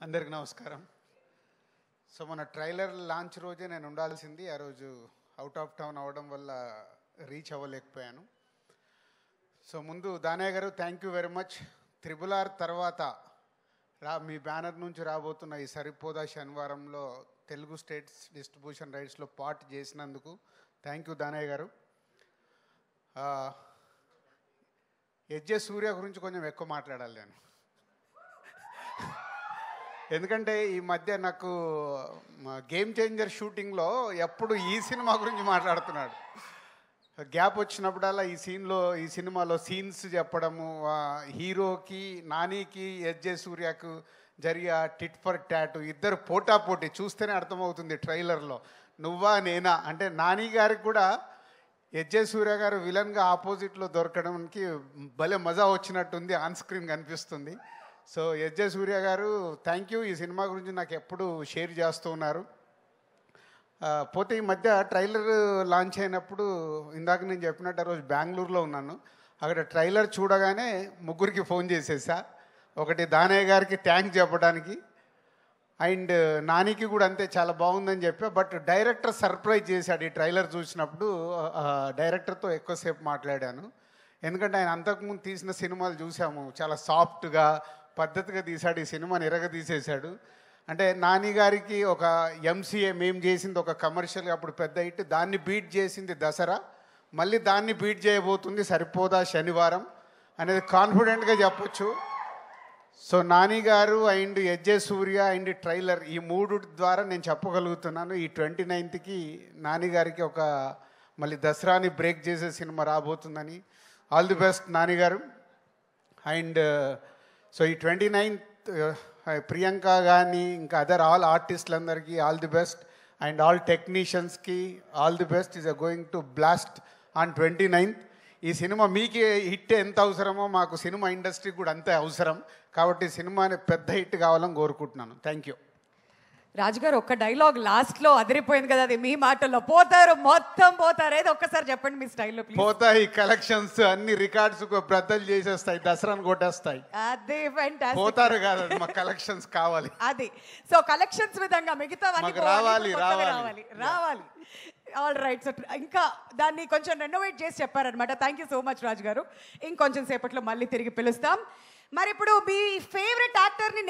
అందరికీ నమస్కారం. సో మన ట్రైలర్ లాంచ్ రోజే నేను ఉండాల్సింది, ఆ రోజు అవుట్ ఆఫ్ టౌన్ అవ్వడం వల్ల రీచ్ అవ్వలేకపోయాను. సో ముందు దానయ్య గారు thank you very much. RRR తర్వాత మీ బ్యానర్ నుంచి రాబోతున్న ఈ సరిపోదా శనివారంలో తెలుగు స్టేట్స్ డిస్ట్రిబ్యూషన్ రైట్స్లో పార్ట్ చేసినందుకు థ్యాంక్ యూ దానయ్య గారు. ఎజ్జే సూర్య గురించి కొంచెం ఎక్కువ మాట్లాడాలి నేను, ఎందుకంటే ఈ మధ్య నాకు గేమ్ చేంజర్ షూటింగ్లో ఎప్పుడు ఈ సినిమా గురించి మాట్లాడుతున్నాడు. గ్యాప్ వచ్చినప్పుడల్లా ఈ సినిమాలో సీన్స్ చెప్పడము, హీరోకి నానికి ఎజ్జే సూర్యకు జరిగే టిట్ ఫర్ టాట్, ఇద్దరు పోటాపోటీ చూస్తేనే అర్థమవుతుంది ట్రైలర్లో. నువ్వా నేనా అంటే నాని గారికి కూడా ఎజ్జే సూర్య గారు విలన్గా ఆపోజిట్లో దొరకడానికి భలే మజా వచ్చినట్టుంది, ఆన్ స్క్రీన్ కనిపిస్తుంది. సో ఎజ్జే సూర్య గారు థ్యాంక్ యూ. ఈ సినిమా గురించి నాకు ఎప్పుడు షేర్ చేస్తూ ఉన్నారు. పోతే ఈ మధ్య ట్రైలర్ లాంచ్ అయినప్పుడు ఇందాక నేను చెప్పినట్టు ఆ రోజు బెంగళూరులో ఉన్నాను. అక్కడ ట్రైలర్ చూడగానే ముగ్గురికి ఫోన్ చేసేసా. ఒకటి దానయ్య గారికి థ్యాంక్స్ చెప్పడానికి, అండ్ నానికి కూడా అంతే చాలా బాగుందని చెప్పా. బట్ డైరెక్టర్ సర్ప్రైజ్ చేశాడు. ఈ ట్రైలర్ చూసినప్పుడు డైరెక్టర్తో ఎక్కువసేపు మాట్లాడాను, ఎందుకంటే ఆయన అంతకుముందు తీసిన సినిమాలు చూసాము, చాలా సాఫ్ట్గా పద్ధతిగా తీశాడు. ఈ సినిమాని తీసేశాడు. అంటే నాని గారికి ఒక ఎంసీఏ మేము చేసింది ఒక కమర్షియల్గా అప్పుడు పెద్ద హిట్, దాన్ని బీట్ చేసింది దసరా, మళ్ళీ దాన్ని బీట్ చేయబోతుంది సరిపోదా శనివారం అనేది కాన్ఫిడెంట్గా చెప్పొచ్చు. సో నాని గారు అండ్ ఎజ్జే సూర్య అండ్ ట్రైలర్ ఈ మూడు ద్వారా నేను చెప్పగలుగుతున్నాను, ఈ 29th నాని గారికి ఒక మళ్ళీ దసరాని బ్రేక్ చేసే సినిమా రాబోతుందని. ఆల్ ది బెస్ట్ నాని గారు. అండ్ సో ఈ 29th ప్రియాంక కానీ ఇంకా అదర్ ఆల్ ఆర్టిస్టులందరికీ all the best, and all టెక్నీషియన్స్కి all the best. Is going to blast on 29th. ఈ సినిమా మీకు హిట్ ఎంత అవసరమో మాకు సినిమా ఇండస్ట్రీకి కూడా అంతే అవసరం, కాబట్టి సినిమాని పెద్ద హిట్ కావాలని కోరుకుంటున్నాను. Thank you. రాజుగారు ఒక్క డైలాగ్ లాస్ట్లో అదిరిపోయింది కదా, అది మీ మాటల్లో పోతారు మొత్తం పోతారు, ఏదో ఒక్కసారి చెప్పండి మీ స్టైల్లో. పోతాయి కలెక్షన్స్ అన్ని రికార్డ్స్ బ్రద్దలు చేసేస్తాయి, దసరాను కొట్టేస్తాయి. అదే ఫ్యాంటాస్టిక్. పోతారు కాదు, మా కలెక్షన్స్ కావాలి. అది సో కలెక్షన్స్ విధంగా మిగతా రావాలి. All right. సో ఇంకా దాన్ని కొంచెం రెనోవేట్ చేసి చెప్పారనమాట. థ్యాంక్ యూ సో మచ్ రాజు గారు. ఇంకొంచెం సేపట్లో మళ్ళీ తిరిగి పిలుస్తాం. మరి ఇప్పుడు మీ ఫేవరెట్ యాక్టర్ని